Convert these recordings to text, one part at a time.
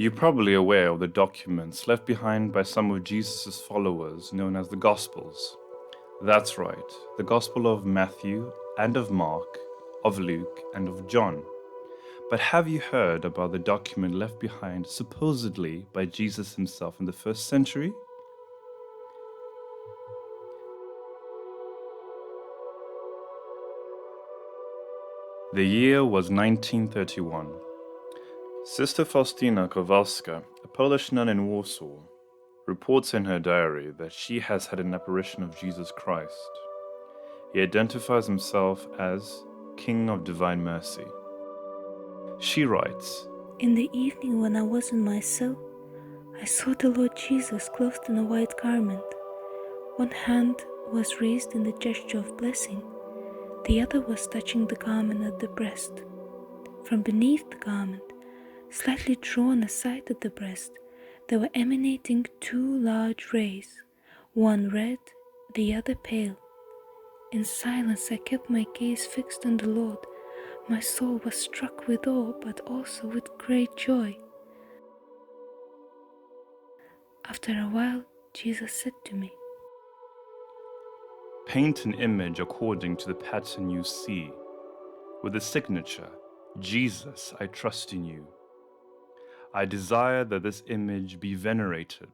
You're probably aware of the documents left behind by some of Jesus' followers known as the Gospels. That's right, the Gospel of Matthew and of Mark, of Luke and of John. But have you heard about the document left behind supposedly by Jesus himself in the 1st century? The year was 1931. Sister Faustina Kowalska, a Polish nun in Warsaw, reports in her diary that she has had an apparition of Jesus Christ. He identifies himself as King of Divine Mercy. She writes, "In the evening when I was in my cell, I saw the Lord Jesus clothed in a white garment. One hand was raised in the gesture of blessing, the other was touching the garment at the breast. From beneath the garment, slightly drawn aside at the breast, there were emanating 2 large rays, one red, the other pale. In silence I kept my gaze fixed on the Lord. My soul was struck with awe, but also with great joy. After a while, Jesus said to me, 'Paint an image according to the pattern you see, with the signature, Jesus, I trust in you. I desire that this image be venerated,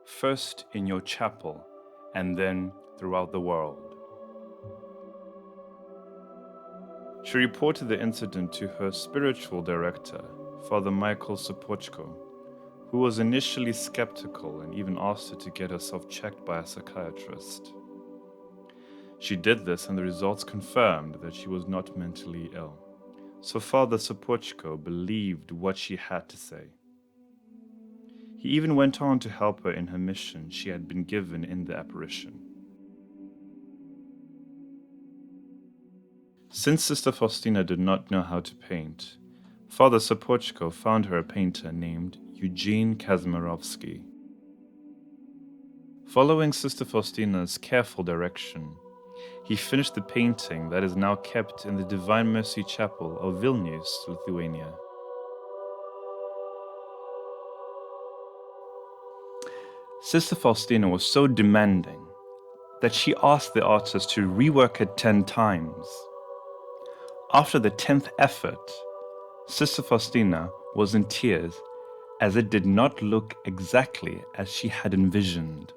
first in your chapel and then throughout the world.' She reported the incident to her spiritual director, Father Michael Sopochko, who was initially skeptical and even asked her to get herself checked by a psychiatrist. She did this and the results confirmed that she was not mentally ill. So Father Sopochko believed what she had to say. He even went on to help her in her mission she had been given in the apparition. Since Sister Faustina did not know how to paint, Father Sopochko found her a painter named Eugene Kazmarovsky. Following Sister Faustina's careful direction, he finished the painting that is now kept in the Divine Mercy Chapel of Vilnius, Lithuania. Sister Faustina was so demanding that she asked the artist to rework it 10 times. After the 10th effort, Sister Faustina was in tears as it did not look exactly as she had envisioned.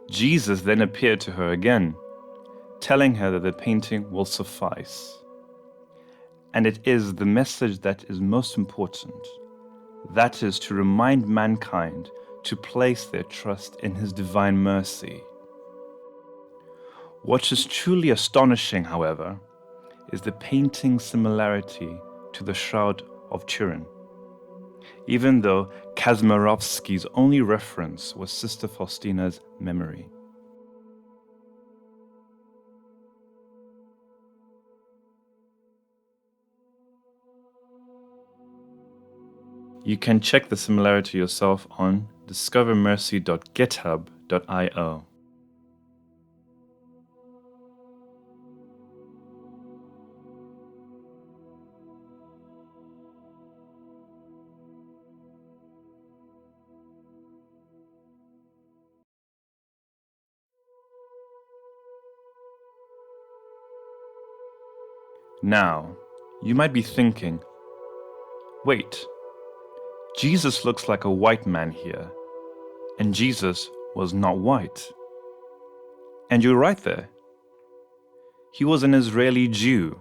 Jesus then appeared to her again, telling her that the painting will suffice. And it is the message that is most important. That is to remind mankind to place their trust in His divine mercy. What is truly astonishing, however, is the painting's similarity to the Shroud of Turin, even though Kazmarovsky's only reference was Sister Faustina's memory. You can check the similarity yourself on discovermercy.github.io. Now, you might be thinking, wait, Jesus looks like a white man here, and Jesus was not white. And you're right there. He was an Israeli Jew.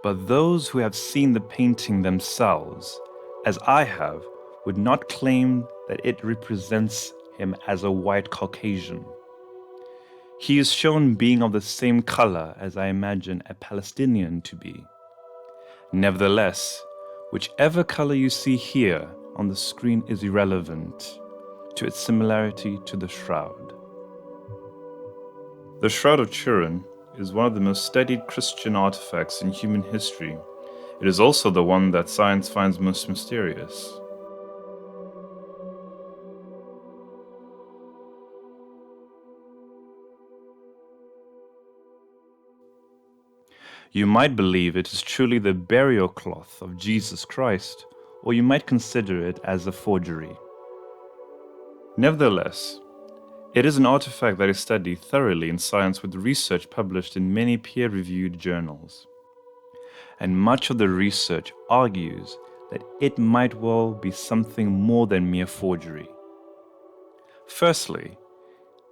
But those who have seen the painting themselves, as I have, would not claim that it represents him as a white Caucasian. He is shown being of the same color as I imagine a Palestinian to be. Nevertheless, whichever color you see here on the screen is irrelevant to its similarity to the shroud. The Shroud of Turin is one of the most studied Christian artifacts in human history. It is also the one that science finds most mysterious. You might believe it is truly the burial cloth of Jesus Christ, or you might consider it as a forgery. Nevertheless, it is an artifact that is studied thoroughly in science with research published in many peer-reviewed journals. And much of the research argues that it might well be something more than mere forgery. Firstly,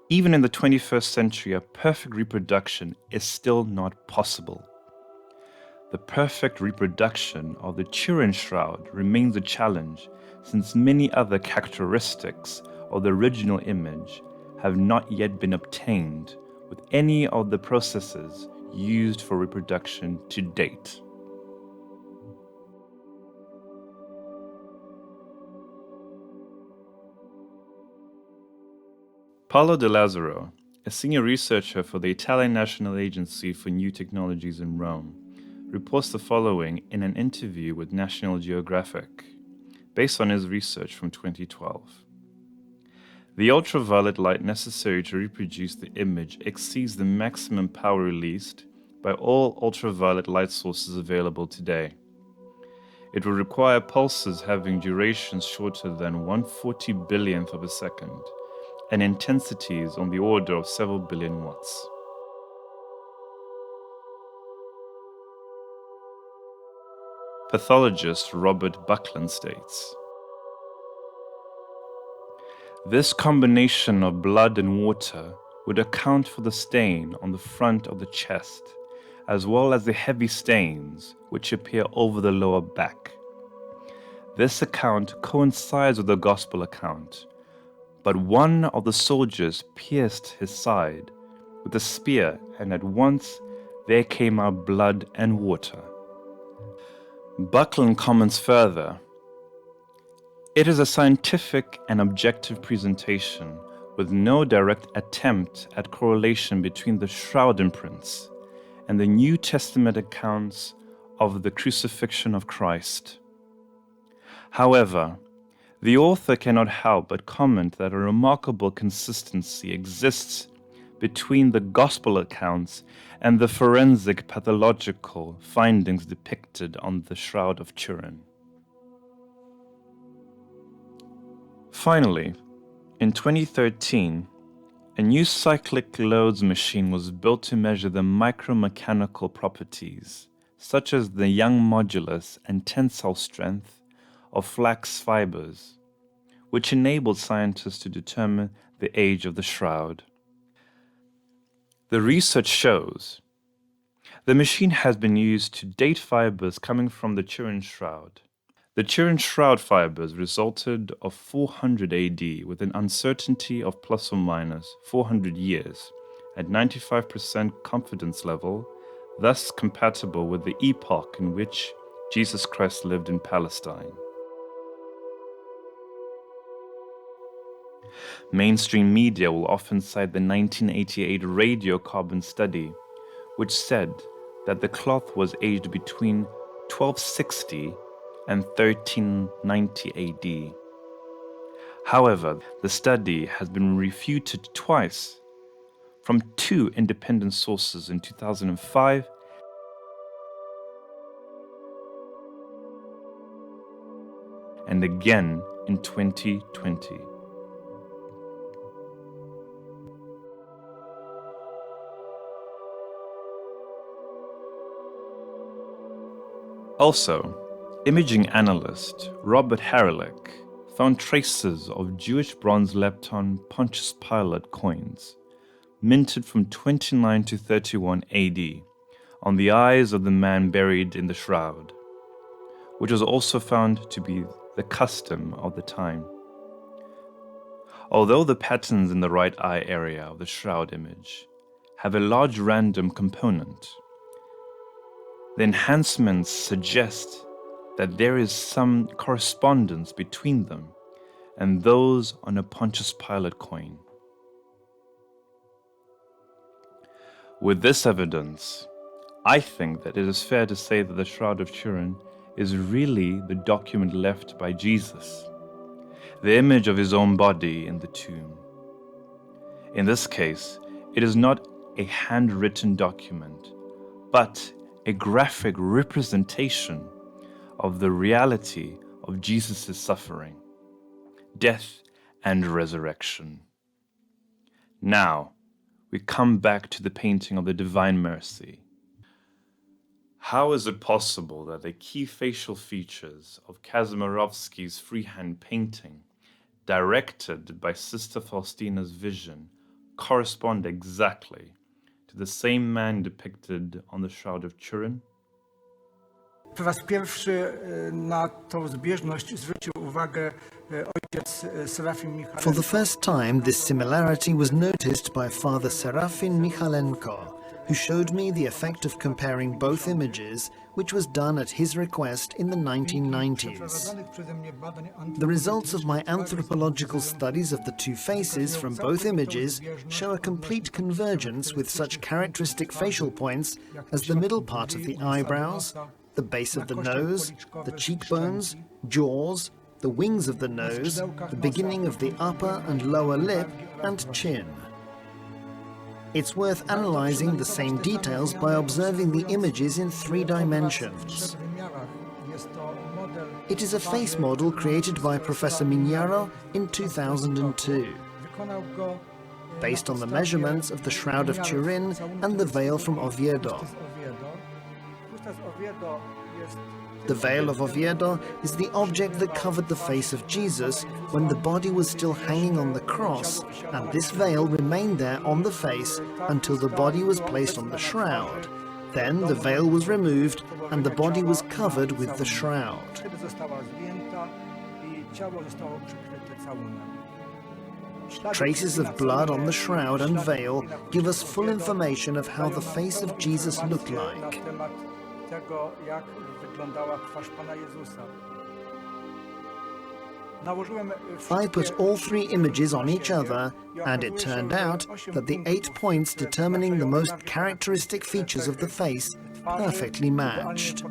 even in the 21st century, a perfect reproduction is still not possible. The perfect reproduction of the Turin Shroud remains a challenge, since many other characteristics of the original image have not yet been obtained with any of the processes used for reproduction to date. Paolo de Lazzaro, a senior researcher for the Italian National Agency for New Technologies in Rome, reports the following in an interview with National Geographic, based on his research from 2012. The ultraviolet light necessary to reproduce the image exceeds the maximum power released by all ultraviolet light sources available today. It will require pulses having durations shorter than 1/40 billionth of a second, and intensities on the order of several billion watts. Pathologist Robert Bucklin states, "This combination of blood and water would account for the stain on the front of the chest, as well as the heavy stains which appear over the lower back. This account coincides with the Gospel account, but one of the soldiers pierced his side with a spear, and at once there came out blood and water." Bucklin comments further, "It is a scientific and objective presentation with no direct attempt at correlation between the shroud imprints and the New Testament accounts of the crucifixion of Christ. However, the author cannot help but comment that a remarkable consistency exists between the Gospel accounts and the forensic pathological findings depicted on the Shroud of Turin." Finally, in 2013, a new cyclic-loads machine was built to measure the micromechanical properties, such as the Young modulus and tensile strength of flax fibers, which enabled scientists to determine the age of the shroud. The research shows the machine has been used to date fibers coming from the Turin Shroud. The Turin Shroud fibers resulted of 400 AD with an uncertainty of plus or minus 400 years at 95% confidence level, thus compatible with the epoch in which Jesus Christ lived in Palestine. Mainstream media will often cite the 1988 Radiocarbon study, which said that the cloth was aged between 1260 and 1390 AD. However, the study has been refuted twice from two independent sources in 2005 and again in 2020. Also, imaging analyst Robert Haralick found traces of Jewish bronze lepton Pontius Pilate coins, minted from 29 to 31 AD, on the eyes of the man buried in the shroud, which was also found to be the custom of the time. Although the patterns in the right eye area of the shroud image have a large random component, the enhancements suggest that there is some correspondence between them and those on a Pontius Pilate coin. With this evidence, I think that it is fair to say that the Shroud of Turin is really the document left by Jesus, the image of his own body in the tomb. In this case, it is not a handwritten document, but a graphic representation of the reality of Jesus' suffering, death, and resurrection. Now, we come back to the painting of the Divine Mercy. How is it possible that the key facial features of Kazimierowski's freehand painting, directed by Sister Faustina's vision, correspond exactly to the same man depicted on the Shroud of Turin? Po raz pierwszy na tą zbieżność zwrócił uwagę ojciec Serafin Michalenko. For the first time, this similarity was noticed by Father Serafin Michalenko, who showed me the effect of comparing both images, which was done at his request in the 1990s. The results of my anthropological studies of the two faces from both images show a complete convergence with such characteristic facial points as the middle part of the eyebrows, the base of the nose, the cheekbones, jaws, the wings of the nose, the beginning of the upper and lower lip, and chin. It's worth analyzing the same details by observing the images in 3 dimensions. It is a face model created by Professor Mignaro in 2002, based on the measurements of the Shroud of Turin and the veil from Oviedo. The veil of Oviedo is the object that covered the face of Jesus when the body was still hanging on the cross, and this veil remained there on the face until the body was placed on the shroud. Then the veil was removed and the body was covered with the shroud. Traces of blood on the shroud and veil give us full information of how the face of Jesus looked like. I put all 3 images on each other, and it turned out that the 8 points determining the most characteristic features of the face perfectly matched.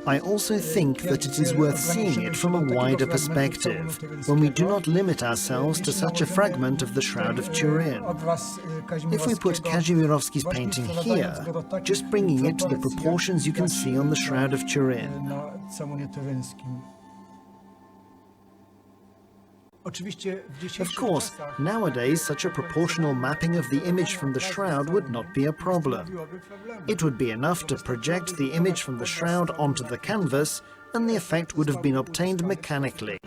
I also think that it is worth seeing it from a wider perspective, when we do not limit ourselves to such a fragment of the Shroud of Turin. If we put Kazimierowski's painting here, just bringing it to the proportions you can see on the Shroud of Turin. Of course, nowadays such a proportional mapping of the image from the shroud would not be a problem. It would be enough to project the image from the shroud onto the canvas, and the effect would have been obtained mechanically.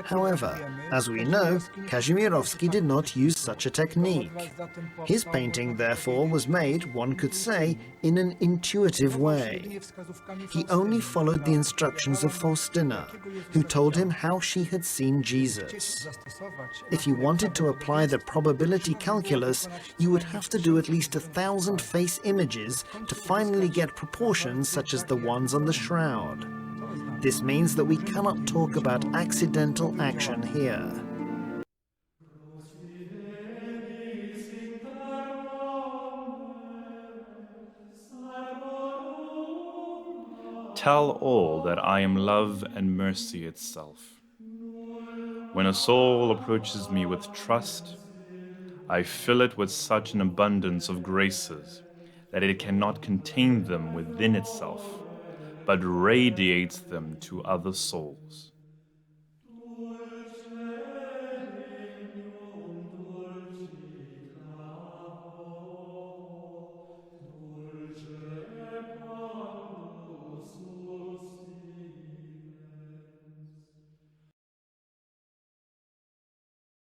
However, as we know, Kazimierowski did not use such a technique. His painting, therefore, was made, one could say, in an intuitive way. He only followed the instructions of Faustina, who told him how she had seen Jesus. If you wanted to apply the probability calculus, you would have to do at least 1,000 face images to finally get proportions such as the ones on the shroud. This means that we cannot talk about accidental action here. Tell all that I am love and mercy itself. When a soul approaches me with trust, I fill it with such an abundance of graces that it cannot contain them within itself, but radiates them to other souls.